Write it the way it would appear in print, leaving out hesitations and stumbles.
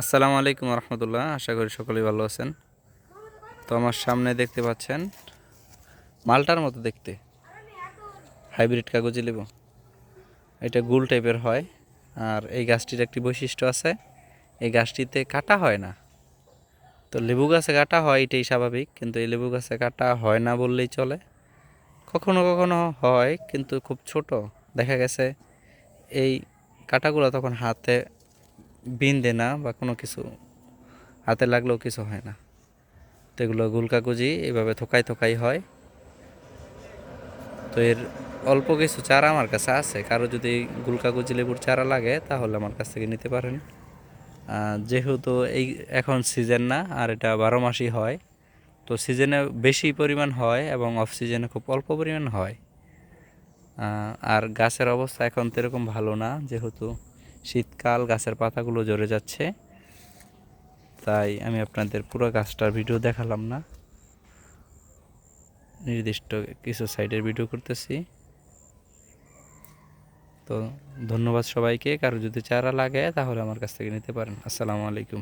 আসসালামু আলাইকুম রহমতুল্লাহ। আশা করি সকলেই ভালো আছেন। তো আমার সামনে দেখতে পাচ্ছেন মালটার মতো দেখতে হাইব্রিড কাগজি লেবু। এটা গোল টাইপের হয়। আর এই গাছটির একটি বৈশিষ্ট্য আছে, এই গাছটিতে কাটা হয় না। তো লেবু গাছে কাটা হয় এটাই স্বাভাবিক, কিন্তু এই লেবু গাছে কাটা হয় না বললেই চলে। কখনো কখনো হয়, কিন্তু খুব ছোট। দেখা গেছে এই কাটাগুলো তখন হাতে বিন্ধে না বা কোনো কিছু হাতে লাগলেও কিছু হয় না। তো এগুলো গোল কাগজি এইভাবে থোকাই থোকাই হয়। তো এর অল্প কিছু চারা আমার কাছে আছে, কারো যদি গোল কাগজি লেবুর চারা লাগে তাহলে আমার কাছ থেকে নিতে পারেন। যেহেতু এই এখন সিজন না, আর এটা 12 মাসই হয়, তো সিজনে বেশি পরিমাণ হয় এবং অফ সিজনে খুব অল্প পরিমাণ হয়। আর গাছের অবস্থা এখন তো এরকম ভালো না, যেহেতু শীতকাল, গাছের পাতাগুলো ঝরে যাচ্ছে। তাই আমি আপনাদের পুরো গাছটার ভিডিও দেখালাম না, নির্দিষ্ট কিছু সাইডের ভিডিও করতেছি। তো ধন্যবাদ সবাইকে। কারো যদি চারা লাগে তাহলে আমার কাছ থেকে নিতে পারেন। আসসালামু আলাইকুম।